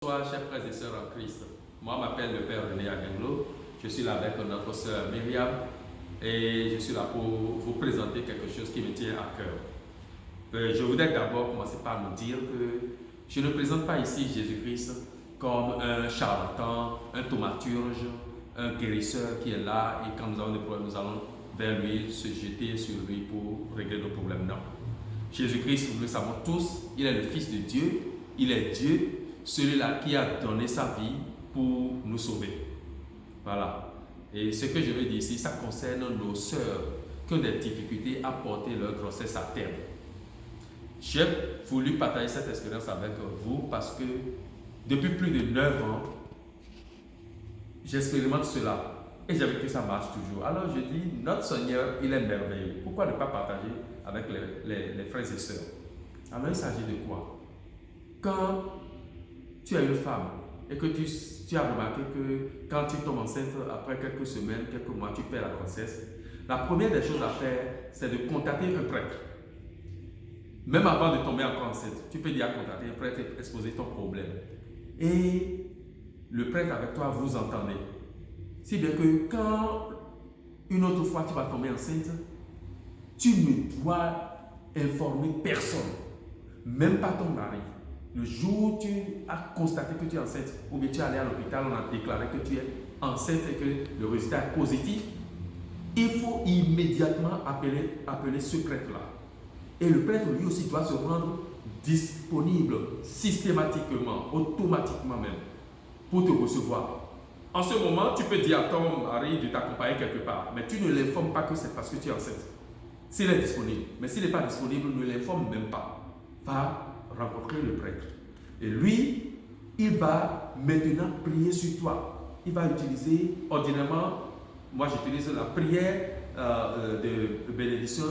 Bonsoir, chers frères et sœurs en Christ. Moi, je m'appelle le Père René Agenglo. Je suis là avec notre sœur Myriam et je suis là pour vous présenter quelque chose qui me tient à cœur. Je voudrais d'abord commencer par nous dire que je ne présente pas ici Jésus-Christ comme un charlatan, un thaumaturge, un guérisseur qui est là et quand nous avons des problèmes, nous allons vers lui, se jeter sur lui pour régler nos problèmes. Non. Jésus-Christ, nous le savons tous, il est le Fils de Dieu, il est Dieu, celui-là qui a donné sa vie pour nous sauver. Voilà. Et ce que je veux dire ici, ça concerne nos sœurs qui ont des difficultés à porter leur grossesse à terme. J'ai voulu partager cette expérience avec vous parce que depuis plus de 9 ans, j'expérimente cela et j'ai vu que ça marche toujours. Alors je dis, notre Seigneur, il est merveilleux. Pourquoi ne pas partager avec les frères et sœurs? Alors il s'agit de quoi? Quand tu as une femme et que tu as remarqué que quand tu tombes enceinte, après quelques semaines, quelques mois, tu perds la grossesse, la première des choses à faire, c'est de contacter un prêtre. Même avant de tomber encore enceinte, tu peux dire contacter un prêtre et exposer ton problème. Et le prêtre avec toi, vous entendez. Si bien que quand une autre fois tu vas tomber enceinte, tu ne dois informer personne, même pas ton mari. Le jour où tu as constaté que tu es enceinte, ou bien tu es allé à l'hôpital, on a déclaré que tu es enceinte et que le résultat est positif, il faut immédiatement appeler ce prêtre-là. Et le prêtre, lui aussi, doit se rendre disponible systématiquement, automatiquement même, pour te recevoir. En ce moment, tu peux dire à ton mari de t'accompagner quelque part, mais tu ne l'informes pas que c'est parce que tu es enceinte. S'il est disponible, mais s'il n'est pas disponible, ne l'informe même pas. Va rencontrer le prêtre. Et lui, il va maintenant prier sur toi. Il va utiliser, ordinairement, moi j'utilise la prière de bénédiction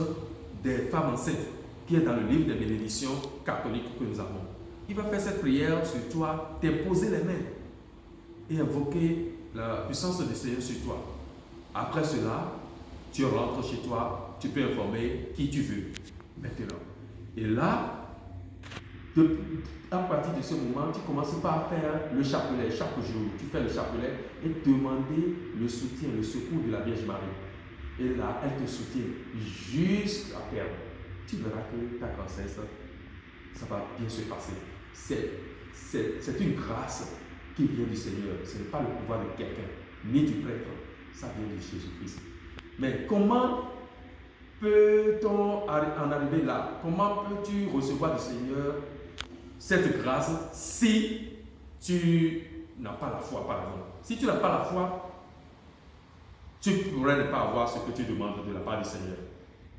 des femmes enceintes, qui est dans le livre des bénédictions catholiques que nous avons. Il va faire cette prière sur toi, t'imposer les mains et invoquer la puissance du Seigneur sur toi. Après cela, tu rentres chez toi, tu peux informer qui tu veux maintenant. Et là, à partir de ce moment, tu commences par faire le chapelet chaque jour. Tu fais le chapelet et demander le soutien, le secours de la Vierge Marie. Et là, elle te soutient jusqu'à terme. Tu verras que ta grossesse, ça va bien se passer. C'est une grâce qui vient du Seigneur. Ce n'est pas le pouvoir de quelqu'un, ni du prêtre. Ça vient de Jésus-Christ. Mais comment peut-on en arriver là? Comment peux-tu recevoir du Seigneur cette grâce si tu n'as pas la foi, par exemple? Si tu n'as pas la foi, tu pourrais ne pas avoir ce que tu demandes de la part du Seigneur.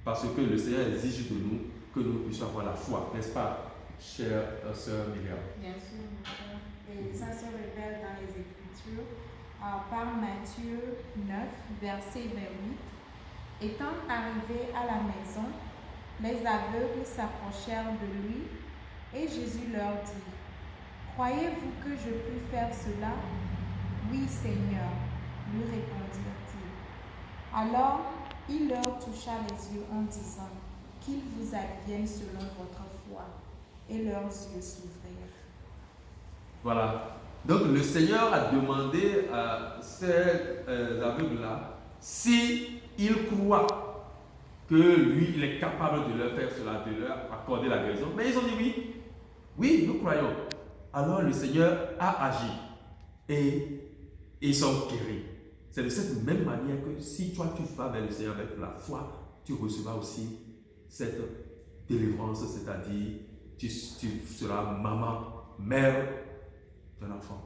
Parce que le Seigneur exige de nous que nous puissions avoir la foi, n'est-ce pas, chère sœur Myriam? Bien sûr, et ça se révèle dans les Écritures par Matthieu 9, verset 28. Étant arrivés à la maison, les aveugles s'approchèrent de lui et Jésus leur dit: Croyez-vous que je puis faire cela? Oui, Seigneur, lui répondirent-ils. Alors il leur toucha les yeux en disant: Qu'il vous advienne selon votre foi. Et leurs yeux s'ouvrirent. Voilà. Donc le Seigneur a demandé à ces aveugles-là si ils croient que lui, il est capable de leur faire cela, de leur accorder la guérison. Mais ils ont dit oui. Oui, nous croyons. Alors le Seigneur a agi et ils sont guéris. C'est de cette même manière que si toi tu vas vers le Seigneur avec la foi, tu recevras aussi cette délivrance, c'est-à-dire tu seras maman, mère d'un enfant.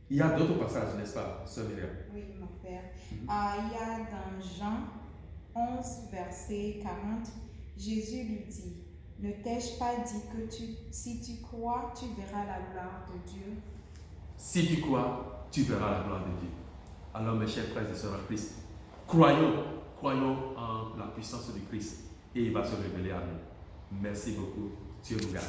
Il y a d'autres passages, n'est-ce pas, sœur Myriam? Oui, mon père. Il y a dans Jean 11, verset 40, Jésus lui dit: Ne t'ai-je pas dit que si tu crois, tu verras la gloire de Dieu? Si tu crois, tu verras la gloire de Dieu. Alors, mes chers frères et sœurs en Christ, croyons en la puissance de Christ et il va se révéler à nous. Merci beaucoup. Dieu nous garde.